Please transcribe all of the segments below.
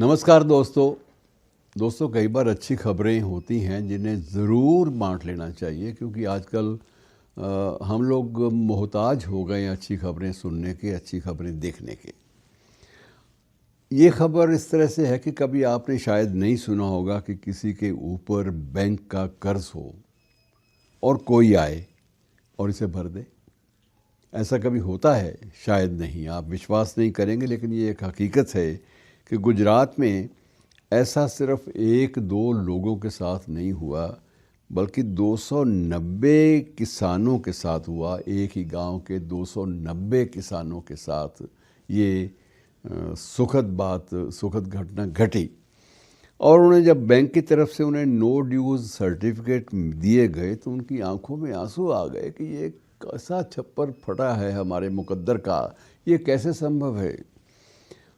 नमस्कार दोस्तों कई बार अच्छी खबरें होती हैं जिन्हें ज़रूर बांट लेना चाहिए, क्योंकि आजकल हम लोग मोहताज हो गए हैं अच्छी खबरें सुनने के, अच्छी खबरें देखने के। ये खबर इस तरह से है कि कभी आपने शायद नहीं सुना होगा कि किसी के ऊपर बैंक का कर्ज हो और कोई आए और इसे भर दे। ऐसा कभी होता है? शायद नहीं, आप विश्वास नहीं करेंगे, लेकिन ये एक हकीकत है कि गुजरात में ऐसा सिर्फ एक दो लोगों के साथ नहीं हुआ, बल्कि 290 किसानों के साथ हुआ। एक ही गांव के 290 किसानों के साथ ये सुखद घटना घटी। और उन्हें जब बैंक की तरफ से उन्हें नो ड्यूज़ सर्टिफिकेट दिए गए तो उनकी आंखों में आंसू आ गए कि ये कैसा छप्पर फटा है हमारे मुकद्दर का, ये कैसे संभव है।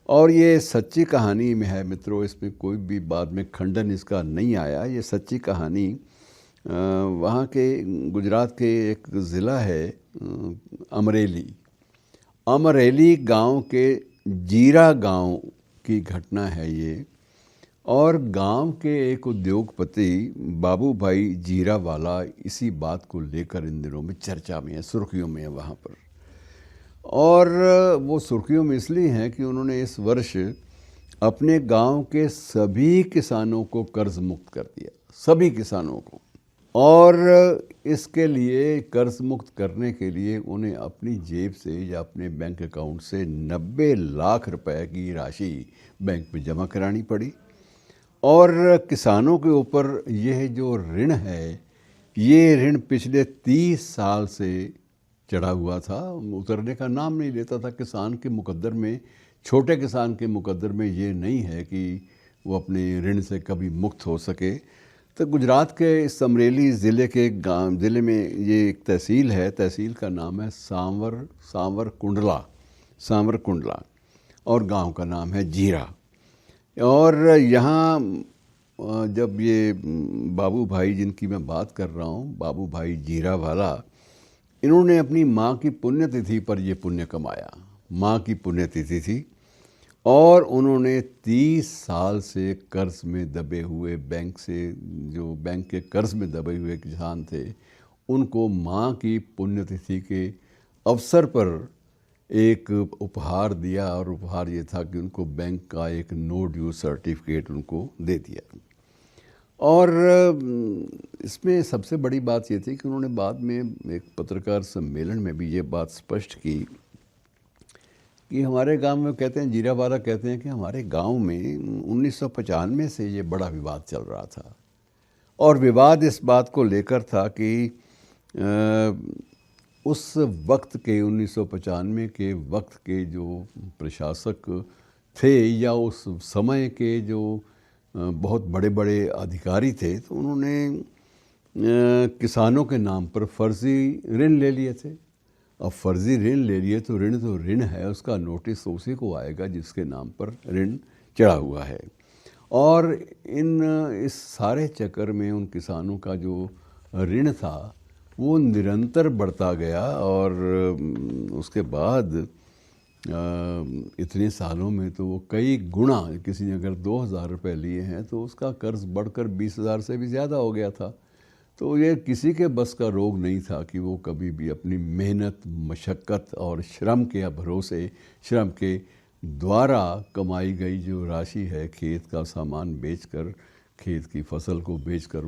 और ये सच्ची कहानी में है मित्रों, इसमें कोई भी बाद में खंडन इसका नहीं आया। ये सच्ची कहानी वहाँ के गुजरात के एक ज़िला है अमरेली गांव के जीरा गांव की घटना है ये। और गांव के एक उद्योगपति बाबू भाई जीरावाला इसी बात को लेकर इन दिनों में चर्चा में है, सुर्खियों में है वहाँ पर। और वो सुर्खियों में इसलिए हैं कि उन्होंने इस वर्ष अपने गांव के सभी किसानों को कर्ज मुक्त कर दिया, सभी किसानों को। और इसके लिए कर्ज मुक्त करने के लिए उन्हें अपनी जेब से या अपने बैंक अकाउंट से 90 लाख रुपए की राशि बैंक में जमा करानी पड़ी। और किसानों के ऊपर यह जो ऋण है, ये ऋण पिछले 30 साल से चढ़ा हुआ था, उतरने का नाम नहीं लेता था। किसान के मुकद्दर में, छोटे किसान के मुकद्दर में ये नहीं है कि वो अपने ऋण से कभी मुक्त हो सके। तो गुजरात के इस अमरेली ज़िले के ज़िले में ये एक तहसील है, तहसील का नाम है सांवर कुंडला और गांव का नाम है जीरा। और यहाँ जब ये बाबू भाई जिनकी मैं बात कर रहा हूँ, बाबू भाई जीरावाला, इन्होंने अपनी माँ की पुण्यतिथि पर ये पुण्य कमाया। माँ की पुण्यतिथि थी और उन्होंने 30 साल से कर्ज में दबे हुए बैंक के कर्ज में दबे हुए किसान थे, उनको माँ की पुण्यतिथि के अवसर पर एक उपहार दिया। और उपहार ये था कि उनको बैंक का एक नो ड्यू सर्टिफिकेट उनको दे दिया। और इसमें सबसे बड़ी बात ये थी कि उन्होंने बाद में एक पत्रकार सम्मेलन में भी ये बात स्पष्ट की कि हमारे गांव में, कहते हैं जीरावाला कहते हैं कि हमारे गांव में 1995 से ये बड़ा विवाद चल रहा था। और विवाद इस बात को लेकर था कि उस वक्त के 1995 के वक्त के जो प्रशासक थे या उस समय के जो बहुत बड़े बड़े अधिकारी थे, तो उन्होंने किसानों के नाम पर फर्जी ऋण ले लिए थे। अब फर्जी ऋण ले लिए तो ऋण है, उसका नोटिस उसी को आएगा जिसके नाम पर ऋण चढ़ा हुआ है। और इस सारे चक्कर में उन किसानों का जो ऋण था वो निरंतर बढ़ता गया। और उसके बाद इतने सालों में तो वो कई गुना, किसी ने अगर 2,000 रुपये लिए हैं तो उसका कर्ज बढ़कर 20,000 से भी ज़्यादा हो गया था। तो ये किसी के बस का रोग नहीं था कि वो कभी भी अपनी मेहनत, मशक्क़त और श्रम के भरोसे, श्रम के द्वारा कमाई गई जो राशि है, खेत का सामान बेचकर, खेत की फसल को बेचकर,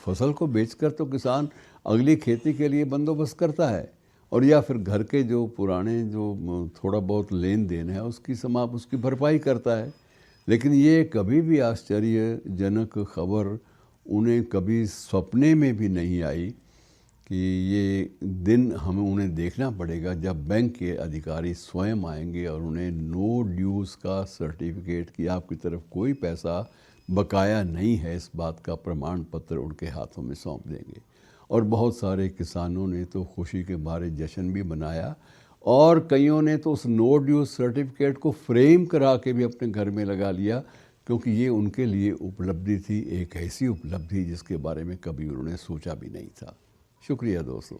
फसल को बेचकर तो किसान अगली खेती के लिए बंदोबस्त करता है, और या फिर घर के जो पुराने जो थोड़ा बहुत लेन देन है उसकी भरपाई करता है। लेकिन ये कभी भी आश्चर्यजनक खबर उन्हें कभी सपने में भी नहीं आई कि ये दिन हमें उन्हें देखना पड़ेगा जब बैंक के अधिकारी स्वयं आएंगे और उन्हें नो ड्यूज़ का सर्टिफिकेट, कि आपकी तरफ कोई पैसा बकाया नहीं है, इस बात का प्रमाण पत्र उनके हाथों में सौंप देंगे। और बहुत सारे किसानों ने तो खुशी के मारे जश्न भी मनाया, और कईयों ने तो उस नो ड्यूज़ सर्टिफिकेट को फ्रेम करा के भी अपने घर में लगा लिया, क्योंकि ये उनके लिए उपलब्धि थी, एक ऐसी उपलब्धि जिसके बारे में कभी उन्होंने सोचा भी नहीं था। शुक्रिया दोस्तों।